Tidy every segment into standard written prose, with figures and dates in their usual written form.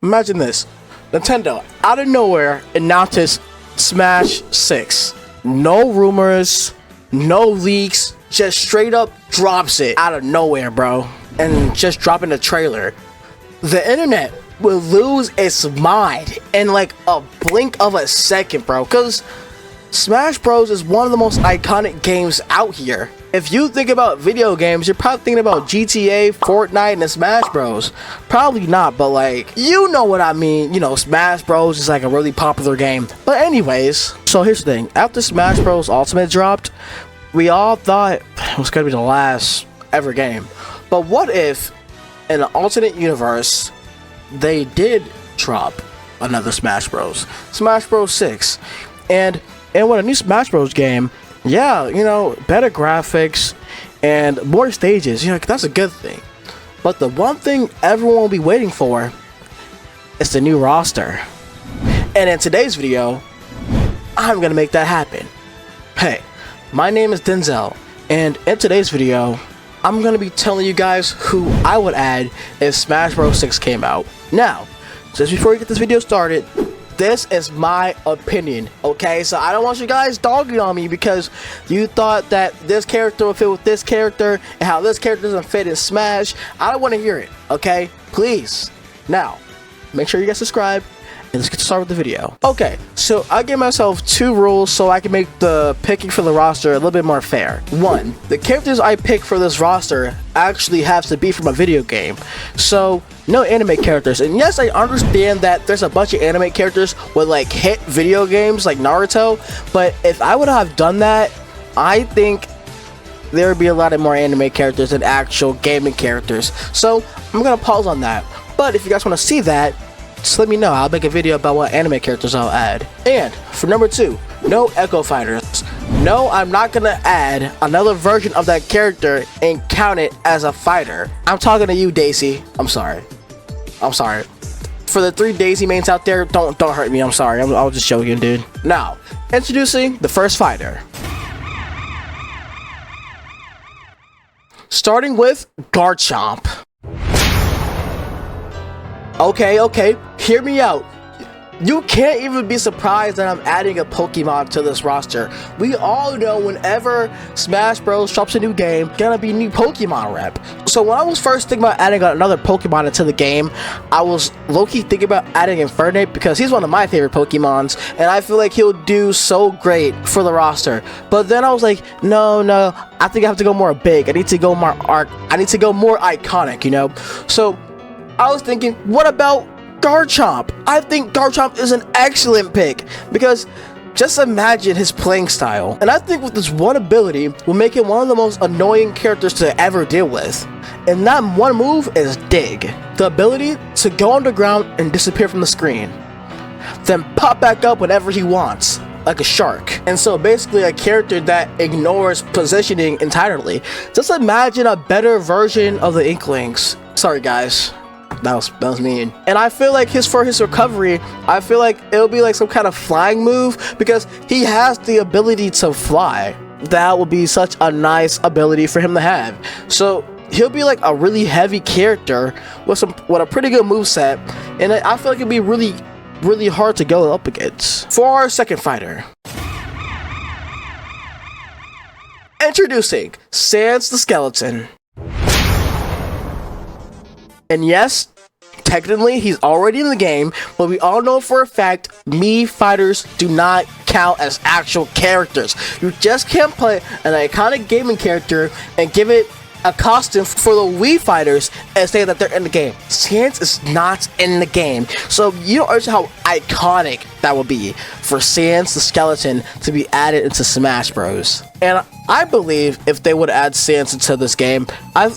Imagine this. Nintendo, out of nowhere, announces Smash 6. No rumors, no leaks, just straight up drops it out of nowhere, bro. And just dropping the trailer. The internet will lose its mind in like a blink of a second, bro. Because Smash Bros is one of the most iconic games out here. If you think about video games, you're probably thinking about GTA, Fortnite, and Smash Bros. Probably not, but like, you know what I mean. You know, Smash Bros is like a really popular game. But anyways, so here's the thing. After Smash Bros Ultimate dropped, we all thought it was going to be the last ever game. But what if, in an alternate universe, they did drop another Smash Bros. Smash Bros 6. And with a new Smash Bros game, yeah, you know, better graphics and more stages, you know, that's a good thing. But the one thing everyone will be waiting for is the new roster. And in today's video, I'm gonna make that happen. Hey, my name is Denzel, and in today's video, I'm gonna be telling you guys who I would add if Smash Bros 6 came out. Now, just before we get this video started, this is my opinion, okay? So I don't want you guys dogging on me because you thought that this character would fit with this character and how this character doesn't fit in Smash. I don't want to hear it, okay? Please. Now, make sure you guys subscribe and let's get started with the video. Okay, so I gave myself 2 rules so I can make the picking for the roster a little bit more fair. 1, the characters I pick for this roster actually have to be from a video game. So, no anime characters. And yes, I understand that there's a bunch of anime characters with like hit video games like Naruto, but if I would have done that, I think there would be a lot of more anime characters than actual gaming characters. So, I'm gonna pause on that. But if you guys want to see that, just let me know. I'll make a video about what anime characters I'll add. And for number 2, no Echo Fighters. No, I'm not gonna add another version of that character and count it as a fighter. I'm talking to you, Daisy. I'm sorry. For the 3 Daisy mains out there, don't hurt me. I'm sorry. I was just joking, dude. Now, introducing the first fighter. Starting with Garchomp. Okay, hear me out. You can't even be surprised that I'm adding a Pokemon to this roster. We all know whenever Smash Bros drops a new game, gonna be new Pokemon rep. So when I was first thinking about adding another Pokemon into the game, I was low-key thinking about adding Infernape because he's one of my favorite Pokemons, and I feel like he'll do so great for the roster. But then I was like, no, I think I have to go more big. I need to go more I need to go more iconic, you know? So I was thinking, what about Garchomp? I think Garchomp is an excellent pick because just imagine his playing style. And I think with this one ability will make him one of the most annoying characters to ever deal with. And that one move is Dig. The ability to go underground and disappear from the screen. Then pop back up whenever he wants, like a shark. And so basically a character that ignores positioning entirely. Just imagine a better version of the Inklings. Sorry guys. That was mean. And I feel like for his recovery, I feel like it'll be like some kind of flying move because he has the ability to fly. That would be such a nice ability for him to have. So he'll be like a really heavy character with a pretty good moveset, and I feel like it'd be really hard to go up against. For our second fighter, introducing Sans the Skeleton. And yes, technically he's already in the game, but we all know for a fact Mii fighters do not count as actual characters. You just can't play an iconic gaming character and give it a costume for the Wii fighters and say that they're in the game. Sans is not in the game. So you don't understand how iconic that would be for Sans the Skeleton to be added into Smash Bros. And I believe if they would add Sans into this game, I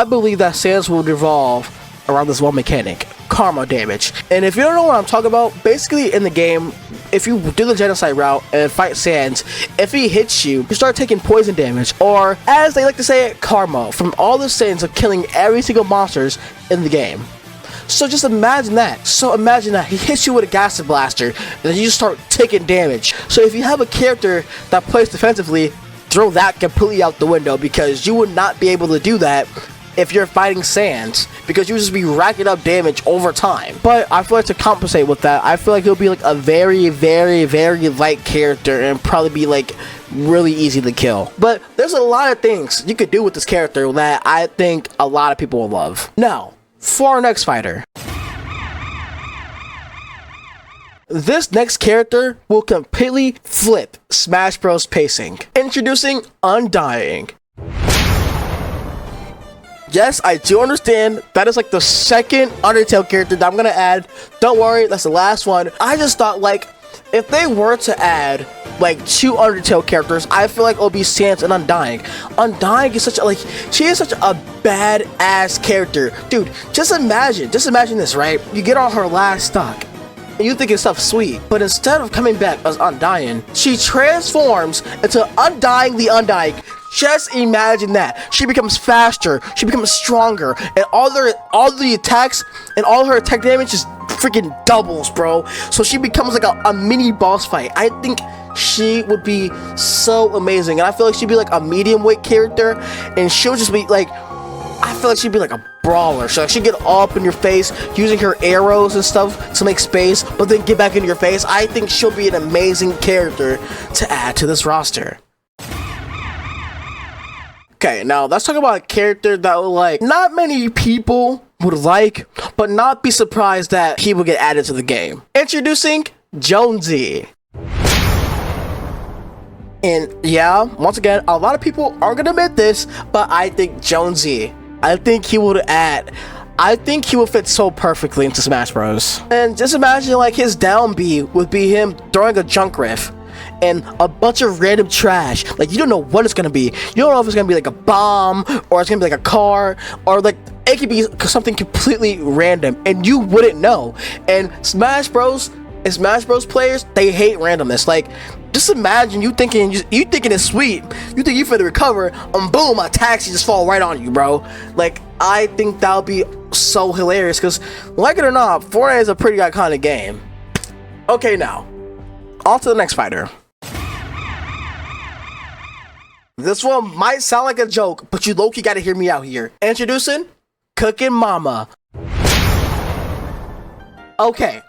believe that Sans would revolve around this one mechanic, karma damage. And if you don't know what I'm talking about, basically in the game, if you do the genocide route and fight Sans, if he hits you, you start taking poison damage, or as they like to say it, karma, from all the sins of killing every single monsters in the game. So just imagine that. So imagine that he hits you with a gas blaster, and then you just start taking damage. So if you have a character that plays defensively, throw that completely out the window because you would not be able to do that if you're fighting Sans, because you just be racking up damage over time. But I feel like to compensate with that, I feel like he'll be like a very, very, very light character and probably be like really easy to kill. But there's a lot of things you could do with this character that I think a lot of people will love. Now, for our next fighter. This next character will completely flip Smash Bros. Pacing. Introducing Undyne. Yes, I do understand that is like the second Undertale character that I'm gonna add. Don't worry, that's the last one. I just thought, like, if they were to add like 2 Undertale characters, I feel like it'll be Sans and Undyne. Undyne is such a, like, she is such a badass character. Dude, just imagine this, right? You get on her last stock, and you think it's stuff sweet, but instead of coming back as Undyne, she transforms into Undyne the Undyne. Just imagine that. She becomes faster, she becomes stronger, and all the attacks and all her attack damage just freaking doubles, bro. So she becomes like a mini boss fight. I think she would be so amazing, and I feel like she'd be like a medium weight character, and she'll just be like, I feel like she'd be like a brawler. She'd get all up in your face using her arrows and stuff to make space, but then get back into your face. I think she'll be an amazing character to add to this roster. Okay, now let's talk about a character that like not many people would like, but not be surprised that he will get added to the game. Introducing Jonesy. And yeah, once again, a lot of people aren't gonna admit this, but I think Jonesy, I think he would fit so perfectly into Smash Bros. And just imagine like his down B would be him throwing a junk riff and a bunch of random trash. Like, you don't know what it's gonna be. You don't know if it's gonna be like a bomb, or it's gonna be like a car, or like it could be something completely random and you wouldn't know. And Smash Bros players, they hate randomness. Like, just imagine you thinking it's sweet, you think you finna recover, and boom, a taxi just fall right on you, bro. Like, I think that would be so hilarious, because like it or not, Fortnite is a pretty iconic game. Okay, now on to the next fighter. This one might sound like a joke, but you low-key gotta hear me out here. Introducing Cooking Mama. Okay.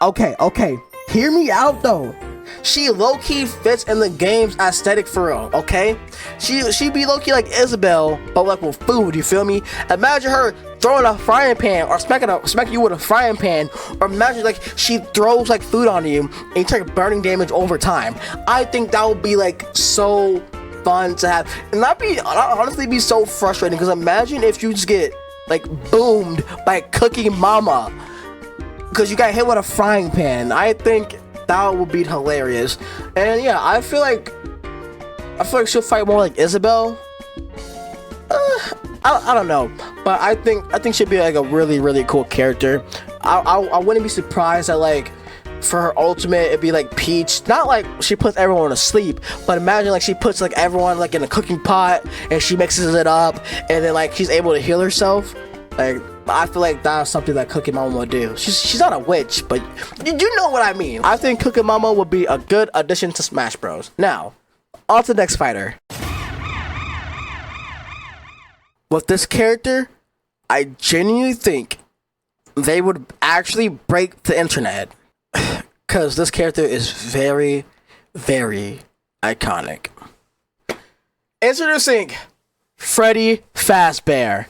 Hear me out though. She low-key fits in the game's aesthetic for real, okay? She be low-key like Isabelle, but like with food, you feel me? Imagine her throwing a frying pan, or smacking you with a frying pan, or imagine like she throws like food on you and you take burning damage over time. I think that would be like so fun to have, and that'd honestly be so frustrating, because imagine if you just get like boomed by Cooking Mama because you got hit with a frying pan. I think that would be hilarious. And yeah, I feel like she'll fight more like Isabelle. I don't know, but I think she'd be like a really, really cool character. I wouldn't be surprised that like for her ultimate it'd be like Peach. Not like she puts everyone to sleep, but imagine like she puts like everyone like in a cooking pot and she mixes it up, and then like she's able to heal herself. Like, I feel like that's something that Cooking Mama would do. She's not a witch, but you know what I mean. I think Cooking Mama would be a good addition to Smash Bros. Now, on to the next fighter. With this character, I genuinely think they would actually break the internet, because this character is very, very iconic. Introducing Freddy Fazbear.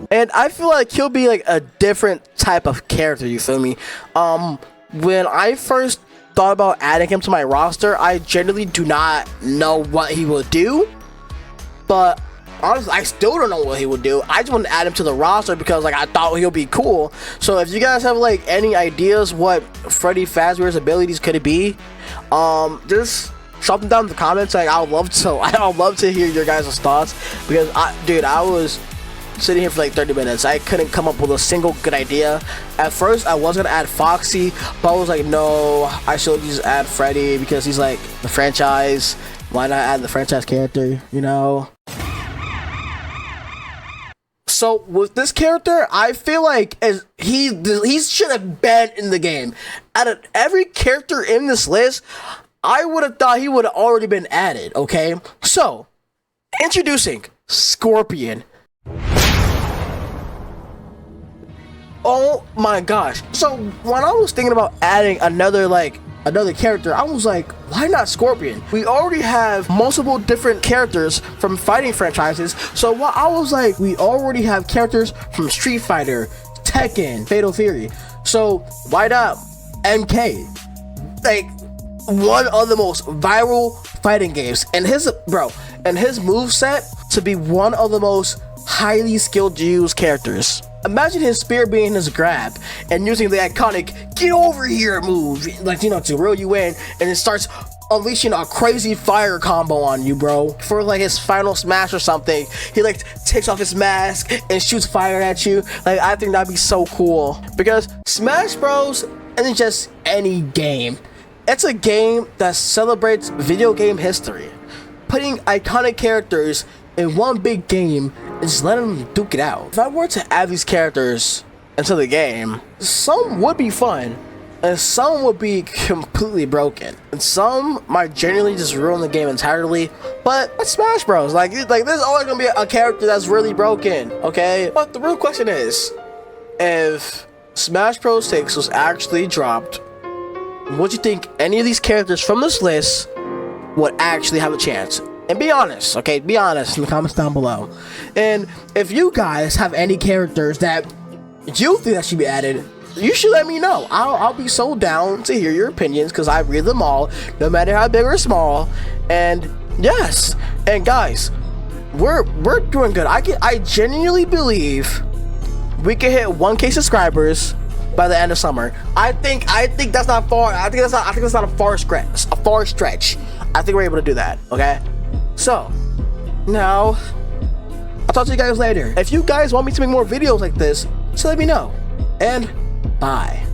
And I feel like he'll be like a different type of character, you feel me? When I first thought about adding him to my roster, I generally do not know what he will do. But honestly, I still don't know what he would do. I just want to add him to the roster because like I thought he'll be cool. So if you guys have like any ideas what Freddy Fazbear's abilities could be, just drop them down in the comments. Like I'd love to hear your guys' thoughts, because I was sitting here for like 30 minutes. I couldn't come up with a single good idea. At first I was gonna add Foxy, but I was like, no, I should just add Freddy because he's like the franchise. Why not add the franchise character, you know? So with this character, I feel like he should have been in the game. Out of every character in this list, I would have thought he would have already been added, okay? So, introducing Scorpion. Oh my gosh. So when I was thinking about adding another character, I was like, why not Scorpion? We already have multiple different characters from fighting franchises. So what I was like, we already have characters from Street Fighter, Tekken, Fatal Fury. So why not MK? Like, one of the most viral fighting games, and his moveset to be one of the most highly skilled used characters. Imagine his spear being his grab and using the iconic "get over here" move, like, you know, to reel you in, and it starts unleashing a crazy fire combo on you, bro. For like his final smash or something, he like takes off his mask and shoots fire at you. Like, I think that'd be so cool, because Smash Bros isn't just any game. It's a game that celebrates video game history, putting iconic characters in one big game and just letting them duke it out. If I were to add these characters into the game, some would be fun, and some would be completely broken, and some might genuinely just ruin the game entirely. But it's Smash Bros. Like there's always gonna be a character that's really broken, okay? But the real question is, if Smash Bros. 6 was actually dropped, would you think any of these characters from this list would actually have a chance? And be honest, okay? Be honest in the comments down below. And if you guys have any characters that you think that should be added, you should let me know. I'll be so down to hear your opinions, because I read them all, no matter how big or small. And yes, and guys, we're doing good. I genuinely believe we can hit 1K subscribers by the end of summer. I think that's not far. I think that's not a far stretch. I think we're able to do that. Okay. So now I'll talk to you guys later. If you guys want me to make more videos like this, just let me know. And bye.